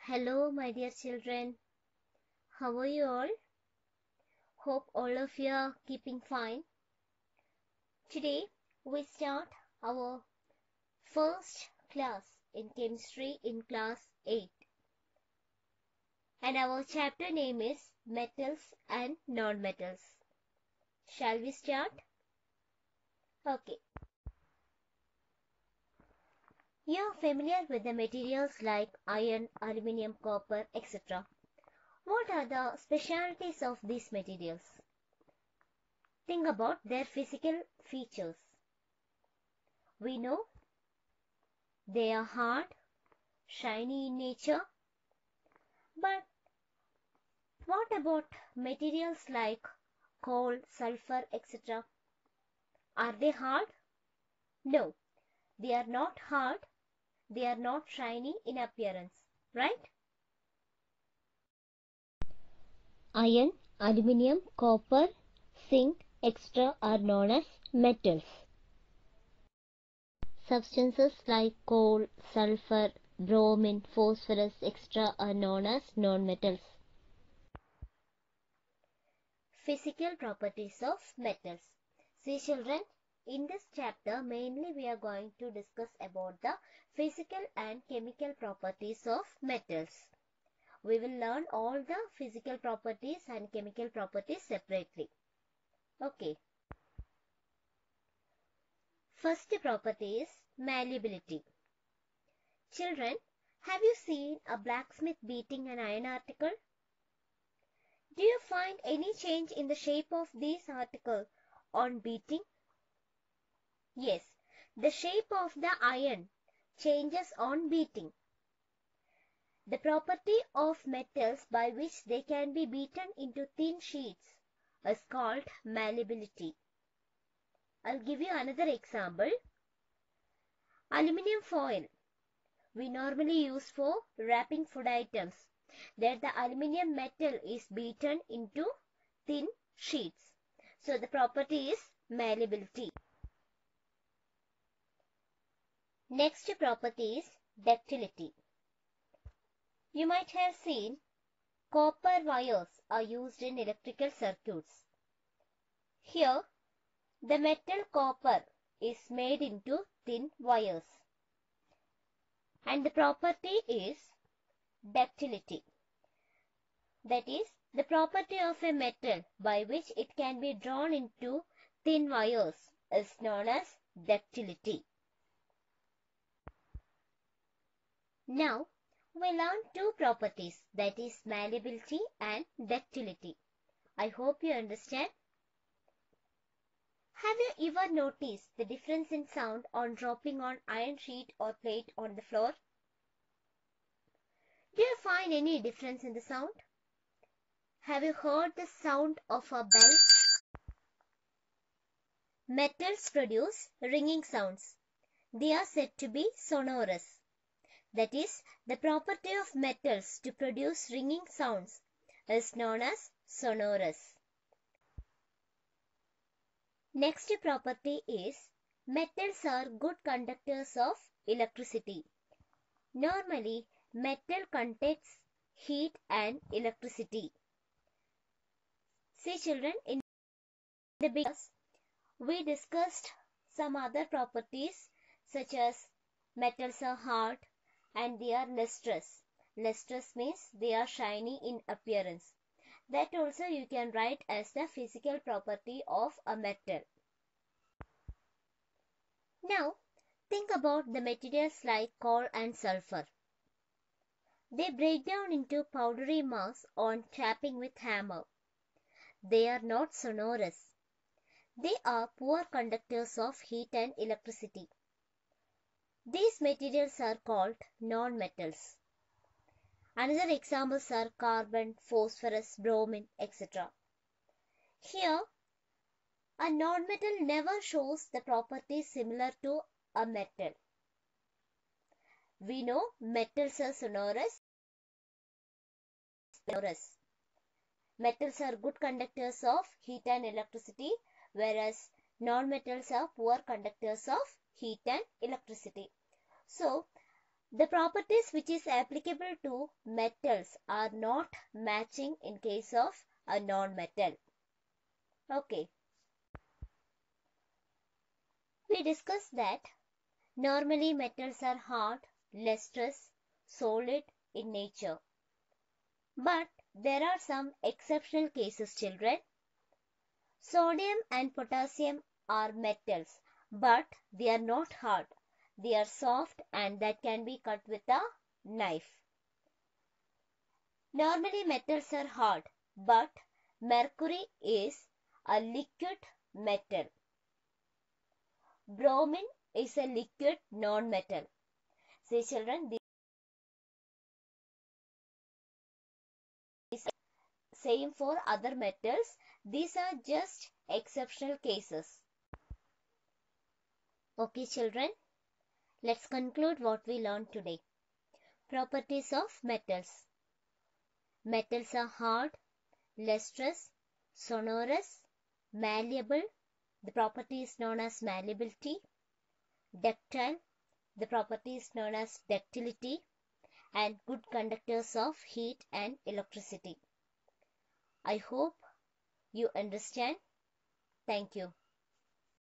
Hello, my dear children. How are you all? Hope all of you are keeping fine. Today, we start our first class in chemistry in class 8. And our chapter name is Metals and Non-Metals. Shall we start? Okay. You are familiar with the materials like iron, aluminium, copper, etc. What are the specialities of these materials? Think about their physical features. We know they are hard, shiny in nature. But what about materials like coal, sulfur, etc.? Are they hard? No, they are not hard. They are not shiny in appearance, right? Iron, aluminium, copper, zinc, etc. are known as metals. Substances like coal, sulfur, bromine, phosphorus, etc. are known as non-metals. Physical properties of metals. See children, in this chapter mainly we are going to discuss about the physical and chemical properties of metals. We will learn all the physical properties and chemical properties separately. Okay. First property is malleability. Children, have you seen a blacksmith beating an iron article? Do you find any change in the shape of this article on beating? Yes, the shape of the iron changes on beating. The property of metals by which they can be beaten into thin sheets is called malleability. I'll give you another example. Aluminium foil we normally use for wrapping food items. There the aluminium metal is beaten into thin sheets. So the property is malleability. Next property is ductility. You might have seen copper wires are used in electrical circuits. Here, the metal copper is made into thin wires. And the property is ductility. That is, the property of a metal by which it can be drawn into thin wires is known as ductility. Now, we learn two properties, that is malleability and ductility. I hope you understand. Have you ever noticed the difference in sound on dropping on iron sheet or plate on the floor? Do you find any difference in the sound? Have you heard the sound of a bell? Metals produce ringing sounds. They are said to be sonorous. That is, the property of metals to produce ringing sounds is known as sonorous. Next property is metals are good conductors of electricity. Normally, metal conducts heat and electricity. See children, in the beginning we discussed some other properties such as metals are hard and they are lustrous. Lustrous means they are shiny in appearance. That also you can write as the physical property of a metal. Now, think about the materials like coal and sulfur. They break down into powdery mass on tapping with hammer. They are not sonorous. They are poor conductors of heat and electricity. These materials are called non-metals. Another examples are carbon, phosphorus, bromine, etc. Here, a non-metal never shows the properties similar to a metal. We know metals are sonorous. Metals are good conductors of heat and electricity, whereas non-metals are poor conductors of heat and electricity. So, The properties which is applicable to metals are not matching in case of a non-metal. Okay. We discussed that normally metals are hard, lustrous, solid in nature. But there are some exceptional cases, children. Sodium and potassium are metals, but they are not hard. They are soft and that can be cut with a knife. Normally metals are hard, but mercury is a liquid metal. Bromine is a liquid non-metal. See children, this is same for other metals. These are just exceptional cases. Okay children, let's conclude what we learned today. Properties of metals. Metals are hard, lustrous, sonorous, malleable. The property is known as malleability. Ductile. The property is known as ductility. And good conductors of heat and electricity. I hope you understand. Thank you.